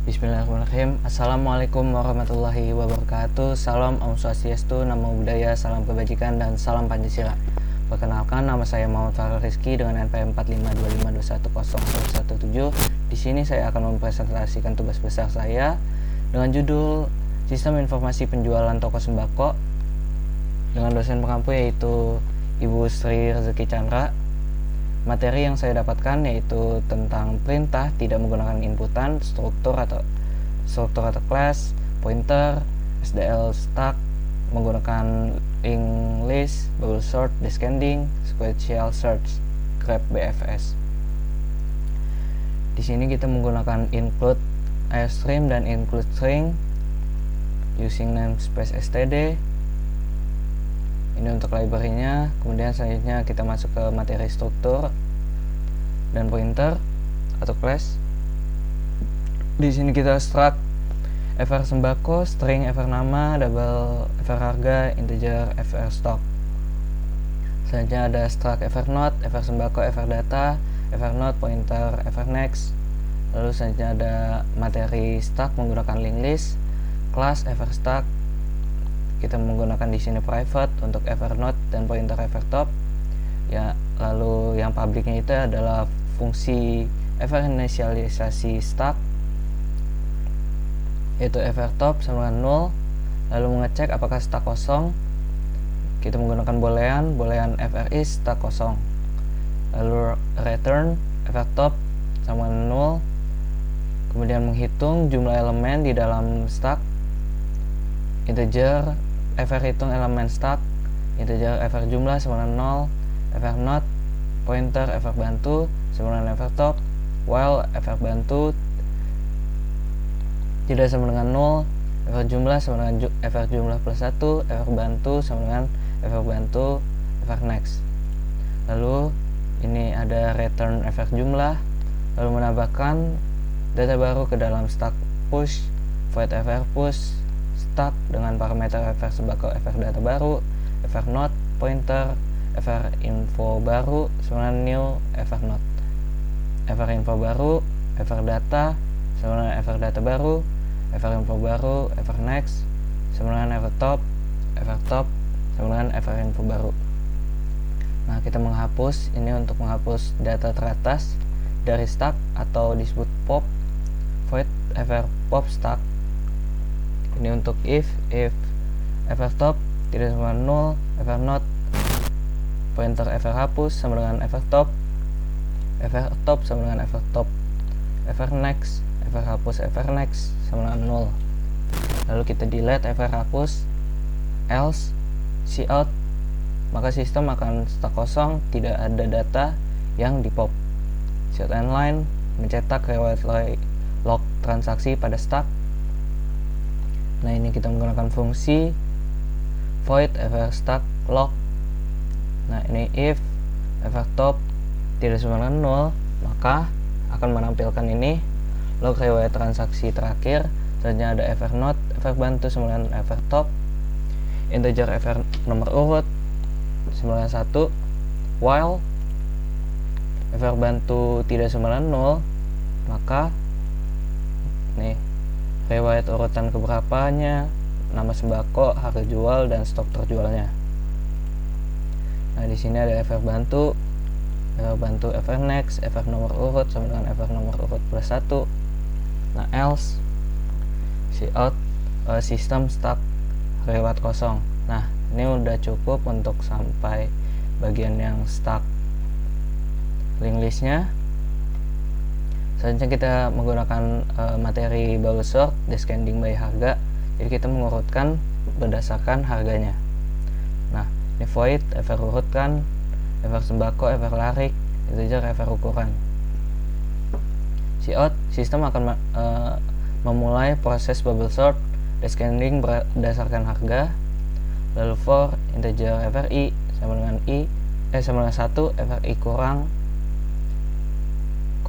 Bismillahirrahmanirrahim. Assalamualaikum warahmatullahi wabarakatuh. Salam Om Swastiastu, Namo Buddhaya, salam kebajikan, dan salam Pancasila. Perkenalkan, nama saya Muhammad Farul Rizky dengan NPM 4525210117. Di sini saya akan mempresentasikan tugas besar saya dengan judul Sistem Informasi Penjualan Toko Sembako dengan dosen pengampu yaitu Ibu Sri Rezeki Chandra. Materi yang saya dapatkan yaitu tentang perintah tidak menggunakan inputan, struktur atau class, pointer, SDL stack, menggunakan linked list, bubble sort, descending, sequential search, grep BFS. Di sini kita menggunakan include airstream dan include string using namespace std. Ini untuk library-nya. Kemudian selanjutnya kita masuk ke materi struktur dan pointer atau class. Di sini kita struct fr sembako, string fr nama, double fr harga, integer fr stock. Selanjutnya ada struct fr not, fr sembako, fr data, fr not, pointer, fr next. Lalu selanjutnya ada materi stack menggunakan linked list, class fr stack. Kita menggunakan di sini private untuk fr not dan pointer fr top. Ya, lalu yang publicnya itu adalah fungsi fr inisialisasi stack yaitu fr top sama dengan 0. Lalu mengecek apakah stack kosong. Kita menggunakan boolean fr is stack kosong. Lalu return fr top sama dengan 0. Kemudian menghitung jumlah elemen di dalam stack. Integer fr hitung elemen stack, integer fr jumlah sama dengan 0, fr not, pointer fr bantu sama dengan fr top, while fr bantu tidak sama dengan 0, fr jumlah sama dengan fr jumlah plus 1, fr bantu sama dengan fr bantu, fr next. Lalu ini ada return fr jumlah, lalu menambahkan data baru ke dalam stack push, void fr push stack dengan parameter fr sembako, fr data baru, fr not, pointer, fr info baru sama dengan new fr not, fr info baru, fr data sama dengan fr data baru, fr info baru, fr next sama dengan fr top sama dengan fr info baru. Nah, kita menghapus ini untuk menghapus data teratas dari stack atau disebut pop, void fr pop stack. Ini untuk if fr top tidak sama dengan 0, fr not, pointer fr hapus sama dengan fr top sama dengan fr top, fr next, fr hapus, fr next sama dengan 0. Lalu kita delete fr hapus, else cout, maka sistem akan stuck kosong, tidak ada data yang di pop. Cout line mencetak riwayat log transaksi pada stack. Nah, ini kita menggunakan fungsi void fr stack log. Nah, ini if fr top tidak sama dengan 0, maka akan menampilkan ini log riwayat transaksi terakhir. Selanjutnya ada fr not, fr bantu sama dengan fr top, integer fr nomor urut sama dengan 1, while fr bantu tidak sama dengan 0, maka nih riwayat urutan keberapanya, nama sembako, harga jual, dan stok terjualnya. Nah, di sini ada fr bantu, fr next, fr nomor urut sama dengan fr nomor urut plus 1. Nah, else cout sistem stuck riwayat kosong. Nah, ini udah cukup untuk sampai bagian yang stuck linked listnya. Selanjutnya kita menggunakan materi bubble sort, descending by harga. Jadi kita mengurutkan berdasarkan harganya. Nah, ini void fr urutkan, fr sembako, fr larik, integer fr ukuran. Cout sistem akan memulai proses bubble sort, descending berdasarkan harga. Lalu for integer fri sama dengan sama dengan 1, fri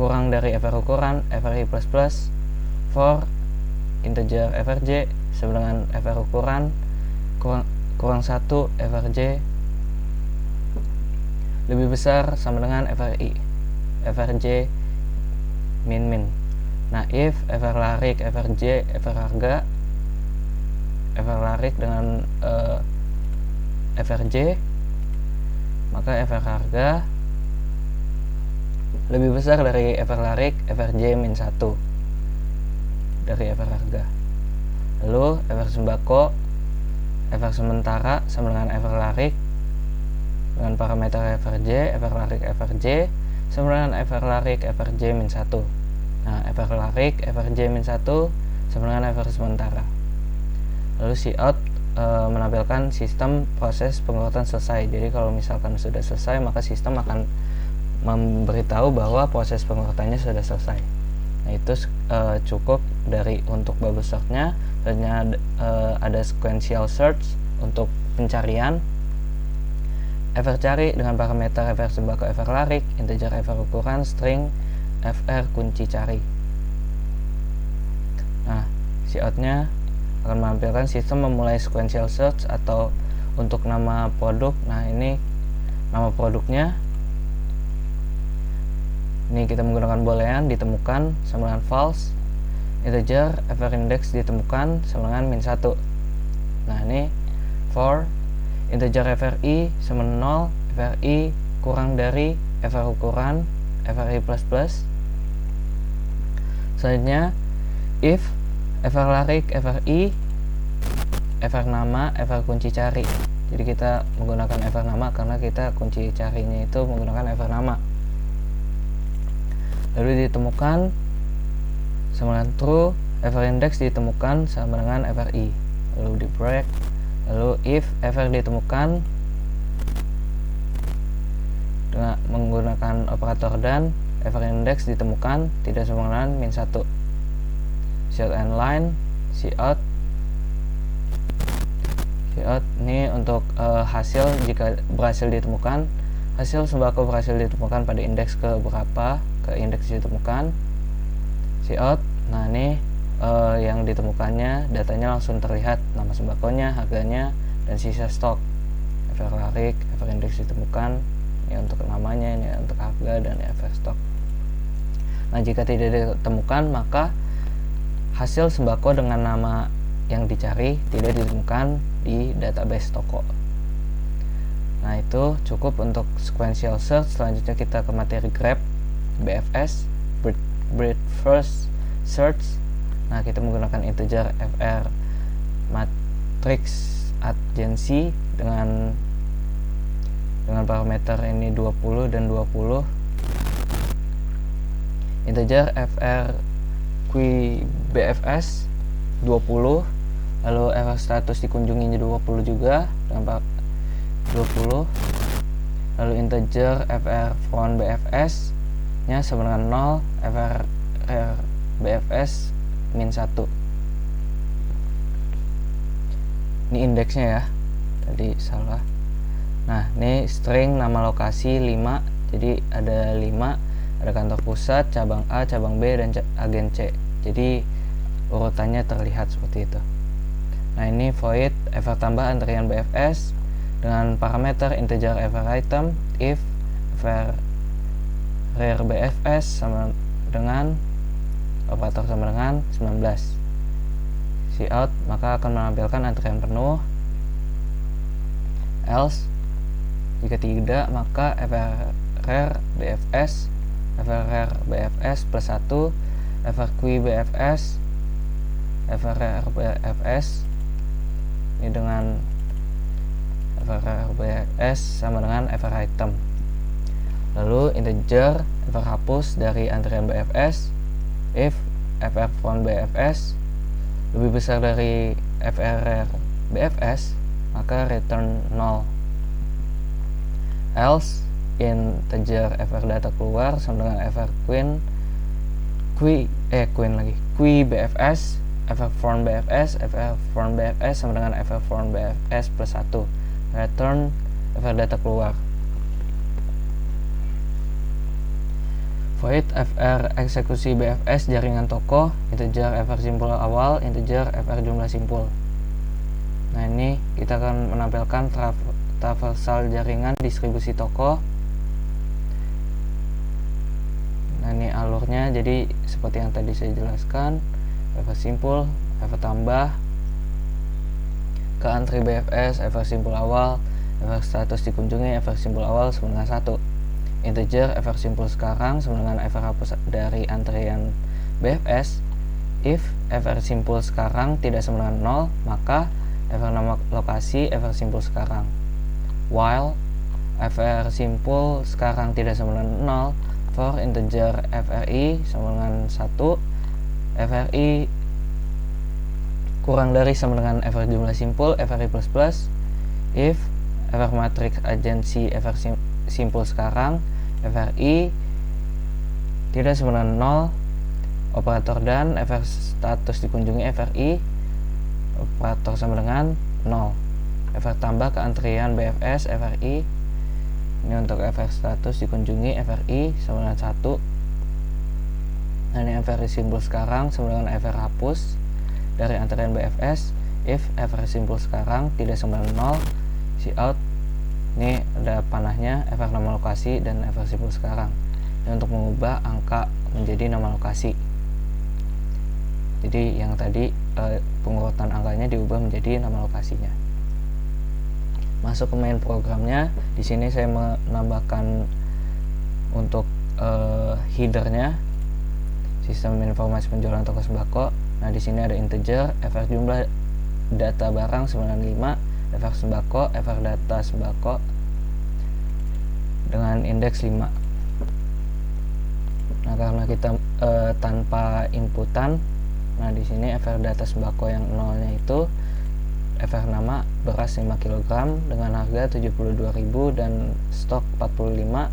kurang dari fr ukuran, fri plus plus, for integer frj sama dengan fr ukuran kurang 1, frj lebih besar sama dengan frj min. Nah, if everlarik everj everharga everlarik dengan everj, maka everharga lebih besar dari everlarik everj min 1 dari everharga. Lalu ever sembako ever sementara sama dengan everlarik dengan parameter everj, everlarik everj sama dengan everlarik everj min 1. Nah, everlarik everj min 1 sama dengan ever sementara. Lalu cout menampilkan sistem proses pengurutan selesai. Jadi kalau misalkan sudah selesai, maka sistem akan memberitahu bahwa proses pengurutannya sudah selesai. Nah, itu cukup dari untuk bubble sortnya. Selanjutnya ada sequential search untuk pencarian. Ever cari dengan parameter ever sembako everlarik, integer ever ukuran, string fr kunci cari. Nah, cout-nya akan menampilkan sistem memulai sequential search atau untuk nama produk. Nah, ini nama produknya. Ini kita menggunakan boolean ditemukan sama dengan false, integer ever index ditemukan sama dengan min 1. Nah, ini for integer fri sama 0, fri kurang dari ever ukuran fri plus plus. Selanjutnya if everlarik fri ever nama ever kunci cari. Jadi kita menggunakan ever nama karena kita kunci carinya itu menggunakan ever nama. Lalu ditemukan sama dengan true, ever index ditemukan sama dengan fri. Lalu di break. Lalu if ever ditemukan dengan menggunakan operator dan, ever index ditemukan tidak sama dengan min 1. Cout and line, cout ini untuk hasil jika berhasil ditemukan. Hasil sembako berhasil ditemukan pada indeks ke berapa, ke indeks ditemukan. Cout, nah ini yang ditemukannya datanya langsung terlihat, nama sembakonya, harganya, dan sisa stok. Everlarik, ever index ditemukan, ini untuk namanya, ini untuk harga, dan ever stok. Nah, jika tidak ditemukan, maka hasil sembako dengan nama yang dicari tidak ditemukan di database toko. Nah, itu cukup untuk sequential search. Selanjutnya kita ke materi grab BFS, breadth first search. Nah, kita menggunakan integer fr matrix adjacency dengan parameter ini 20 dan 20. Integer fr qbfs 20, lalu fr status dikunjunginya 20 juga dengan 20. Lalu integer fr from bfs nya sama dengan 0, fr bfs min 1. Ini indeksnya ya, tadi salah. Nah, ini string nama lokasi 5. Jadi ada 5, ada kantor pusat, cabang A, cabang B, dan agen C. Jadi urutannya terlihat seperti itu. Nah, ini void ever tambah antrian BFS dengan parameter integer ever item if ever rare BFS sama dengan operator sama dengan 19. Cout maka akan menampilkan antrian penuh. Else jika tidak, maka ever rare BFS plus 1, ever qui BFS ever rare BFS ini dengan ever rare BFS sama dengan ever item. Lalu integer ever hapus dari antrian BFS if ever from BFS lebih besar dari ever rare BFS, maka return 0. Else integer ever data keluar sama dengan ever qui BFS ever from BFS sama dengan ever from BFS plus 1. Return ever data keluar. Void fr eksekusi BFS jaringan toko, integer fr simpul awal, integer fr jumlah simpul. Nah, ini kita akan menampilkan traversal jaringan distribusi toko. Nah, ini Ini alurnya, jadi seperti yang tadi saya jelaskan, efek simpul, efek tambah ke antri BFS, efek simpul awal, efek status dikunjungi, efek simpul awal sama dengan 1. Integer, efek simpul sekarang sama dengan efek hapus dari antrian BFS. If efek simpul sekarang tidak sama dengan 0, maka efek nama lokasi efek simpul sekarang. While efek simpul sekarang tidak sama dengan 0, for integer FRI sama dengan 1, FRI kurang dari sama dengan efek jumlah simpul FRI++. If efek matriks agensi efek simpul sekarang FRI tidak sama dengan 0, operator dan efek status dikunjungi FRI operator sama dengan 0. Efek tambah ke antrian BFS FRI, ini untuk efek status dikunjungi FRI sama dengan 1. Nah, ini efek simpul sekarang sama dengan efek hapus dari antrian BFS. If efek simpul sekarang tidak sama dengan 0, cout. Ini ada panahnya, efek nama lokasi dan efek simpul sekarang. Ini untuk mengubah angka menjadi nama lokasi. Jadi yang tadi pengurutan angkanya diubah menjadi nama lokasinya. Masuk ke main programnya. Di sini saya menambahkan untuk headernya, sistem informasi penjualan toko sembako. Nah, di sini ada integer, efek jumlah data barang 95, efek sembako, efek data sembako dengan indeks 5. Nah, karena kita tanpa inputan, nah di sini efek data sembako yang nolnya itu efek nama beras 5 kg dengan harga 72.000 dan stok 45.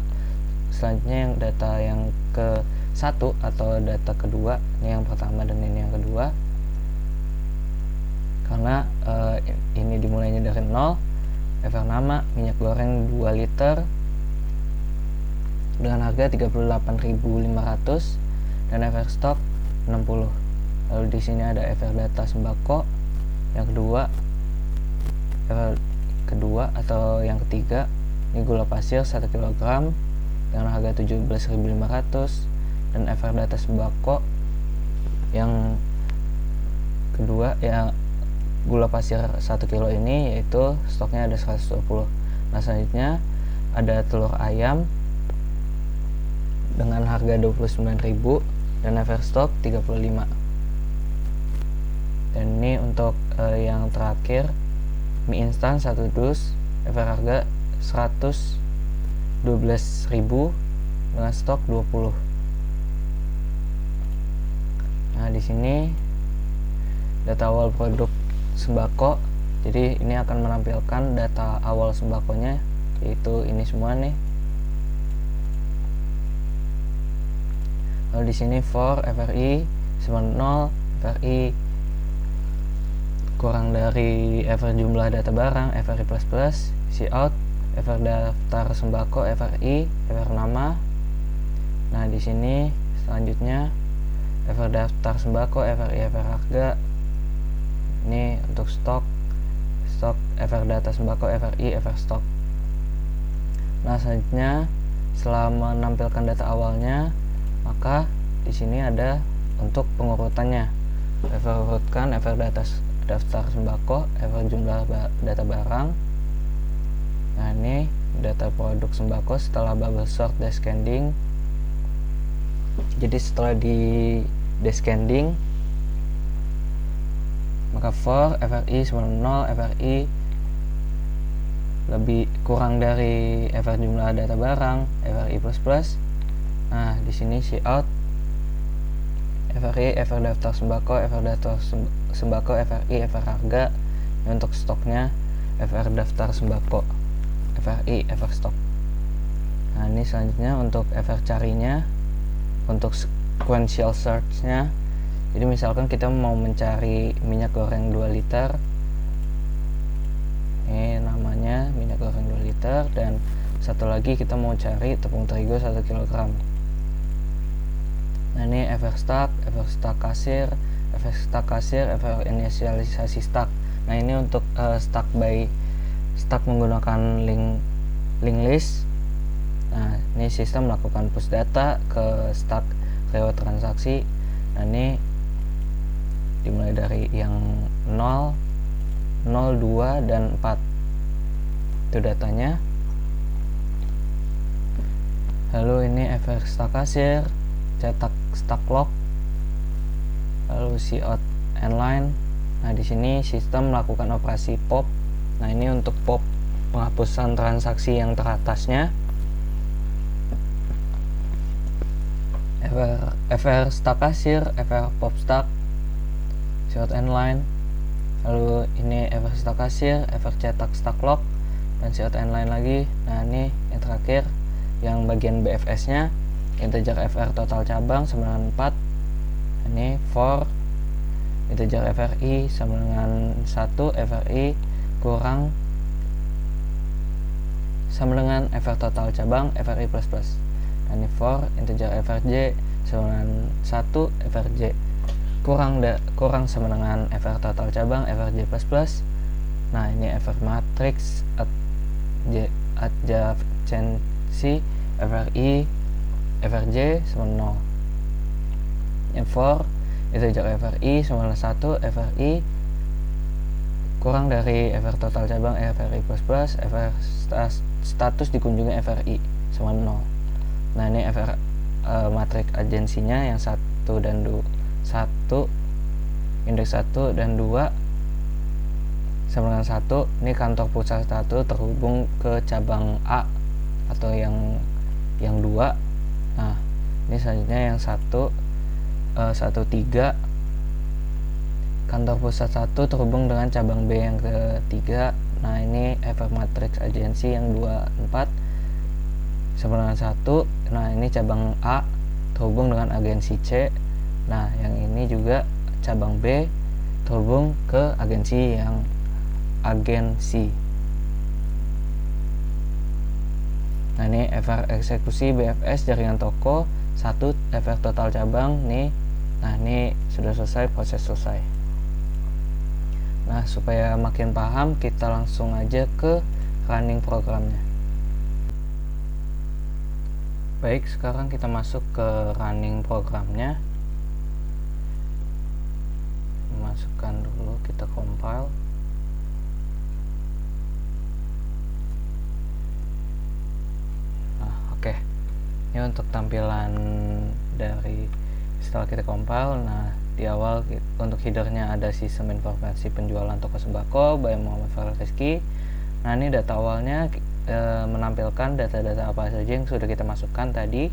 Selanjutnya yang data yang ke 1 atau data kedua, ini yang pertama dan ini yang kedua. Karena ini dimulainya dari 0, efek nama minyak goreng 2 liter dengan harga 38.500 dan efek stok 60. Lalu di sini ada efek data sembako yang kedua, atau yang ketiga, ini gula pasir 1 kg dengan harga 17.500 dan efek data sembako yang kedua ya gula pasir 1 kilo ini yaitu stoknya ada 120. Nah, selanjutnya ada telur ayam dengan harga 29.000 dan efek stok 35. Dan ini untuk yang terakhir, mie instan 1 dus, efek harga 112.000 dengan stok 20. Nah, di sini data awal produk sembako. Jadi ini akan menampilkan data awal sembakonya, yaitu ini semua nih. Lalu di sini for FRI sama 0, FRI kurang dari efek jumlah data barang FRI++, cout, efek daftar sembako FRI, efek nama. Nah, di sini selanjutnya efek daftar sembako FRI, efek harga. Ini untuk stok efek data sembako FRI, efek stok. Nah, selanjutnya setelah menampilkan data awalnya, maka di sini ada untuk pengurutannya. Efek urutkan, efek daftar sembako, efek jumlah data barang. Nah, ini data produk sembako setelah bubble sort descending. Jadi setelah di descending, maka for FRI sama 0, FRI lebih kurang dari efek jumlah data barang FRI++. Nah, di sini cout, FRI, efek daftar sembako, efek daftar sembako, FRI, efek harga. Ini untuk stoknya, efek daftar sembako, FRI, efek stok. Nah, ini selanjutnya untuk efek carinya, untuk sequential search-nya. Jadi misalkan kita mau mencari minyak goreng 2 liter, ini namanya minyak goreng 2 liter, dan satu lagi kita mau cari tepung terigu 1 kg. Nah, ini efek stack kasir, efek inisialisasi stack. Nah, ini untuk stack menggunakan link list. Nah, ini sistem melakukan push data ke stack riwayat transaksi. Nah ini dimulai dari yang 0, 0, 2, dan 4, itu datanya. Lalu ini efek stack kasir, cetak stack lock, lalu cout endline. Nah di sini sistem melakukan operasi pop. Nah ini untuk pop penghapusan transaksi yang teratasnya. Efek stack kasir, efek pop stack, cout endline. Lalu ini efek stack kasir, efek cetak stack lock, dan cout endline lagi. Nah ini yang terakhir, yang bagian BFS nya, integer FR total cabang sama dengan 4. Ini for integer FRI sama dengan 1, FRI kurang sama dengan FR total cabang FRI plus plus. Nah, ini for integer FRJ sama dengan 1, FRJ kurang sama dengan FR total cabang FRJ plus plus. Nah ini FR matrix adjacency FRI FRJ sama 0. Yang for integer FRI sama dengan 1, FRI kurang dari FR total cabang FRI plus plus, FR status dikunjungi FRI sama 0. Nah ini FR matrix agensinya yang 1 dan 2, 1, indeks 1 dan 2 sama dengan 1. Ini kantor pusat 1 terhubung ke cabang A atau yang 2. Nah ini selanjutnya yang 1, 1, 3, kantor pusat 1 terhubung dengan cabang B yang ketiga. Nah ini FR matrix agensi yang 2, 4 sama dengan 1. Nah ini cabang A terhubung dengan agensi C. Nah yang ini juga cabang B terhubung ke agensi yang agensi. Nah ini FR eksekusi BFS jaringan toko 1, FR total cabang nih. Nah ini sudah selesai, proses selesai. Nah supaya makin paham, kita langsung aja ke running programnya. Baik, sekarang kita masuk ke running programnya. Masukkan dulu, kita compile. Nah oke, ini untuk tampilan dari setelah kita compile. Nah di awal untuk headernya ada sistem informasi penjualan toko sembako by Muhammad Farel Rizky. Nah ini data awalnya menampilkan data-data apa saja yang sudah kita masukkan tadi.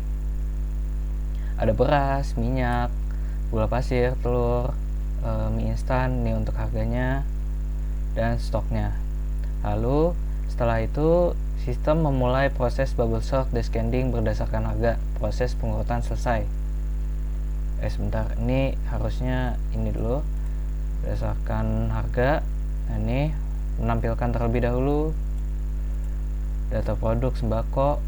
Ada beras, minyak, gula pasir, telur, mie instan, ini untuk harganya dan stoknya. Lalu setelah itu sistem memulai proses bubble sort descending berdasarkan harga. Proses pengurutan selesai. Sebentar, ini harusnya ini dulu berdasarkan harga. Nah ini menampilkan terlebih dahulu data produk sembako.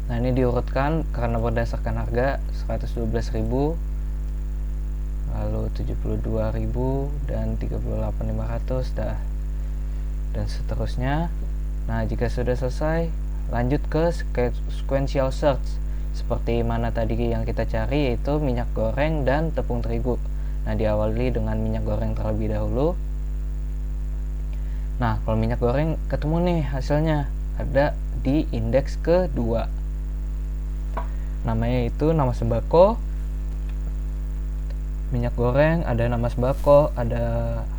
Nah ini diurutkan karena berdasarkan harga 112.000, lalu 72.000 dan 38.500 dan seterusnya. Nah jika sudah selesai, lanjut ke sequential search seperti mana tadi yang kita cari, yaitu minyak goreng dan tepung terigu. Nah diawali dengan minyak goreng terlebih dahulu. Nah kalau minyak goreng ketemu nih hasilnya, ada di indeks kedua. Namanya itu nama sembako, minyak goreng, ada nama sembako, ada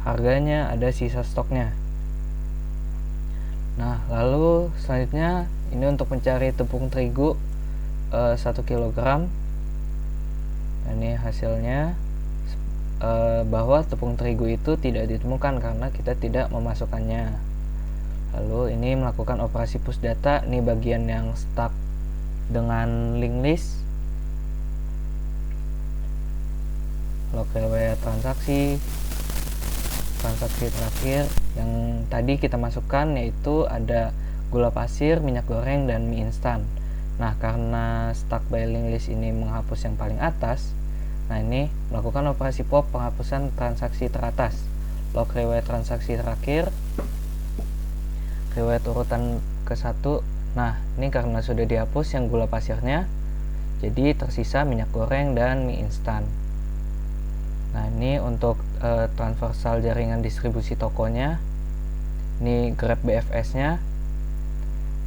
harganya, ada sisa stoknya. Nah lalu selanjutnya ini untuk mencari tepung terigu 1 kg. Nah, ini hasilnya bahwa tepung terigu itu tidak ditemukan karena kita tidak memasukkannya. Lalu ini melakukan operasi push data. Ini bagian yang stuck dengan link list. Log riwayat transaksi terakhir yang tadi kita masukkan, yaitu ada gula pasir, minyak goreng, dan mie instan. Nah karena stuck by link list ini menghapus yang paling atas, nah ini melakukan operasi pop penghapusan transaksi teratas. Log riwayat transaksi terakhir, riwayat urutan ke 1. Nah ini karena sudah dihapus yang gula pasirnya, Jadi tersisa minyak goreng dan mie instan. Nah, ini untuk transversal jaringan distribusi tokonya. Ini Grab BFS-nya.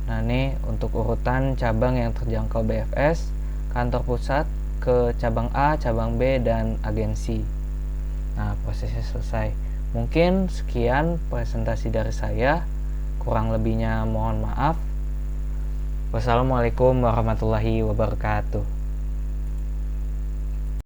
Nah, ini untuk urutan cabang yang terjangkau BFS, kantor pusat ke cabang A, cabang B, dan agensi. Nah, prosesnya selesai. Mungkin sekian presentasi dari saya. Kurang lebihnya mohon maaf. Wassalamualaikum warahmatullahi wabarakatuh.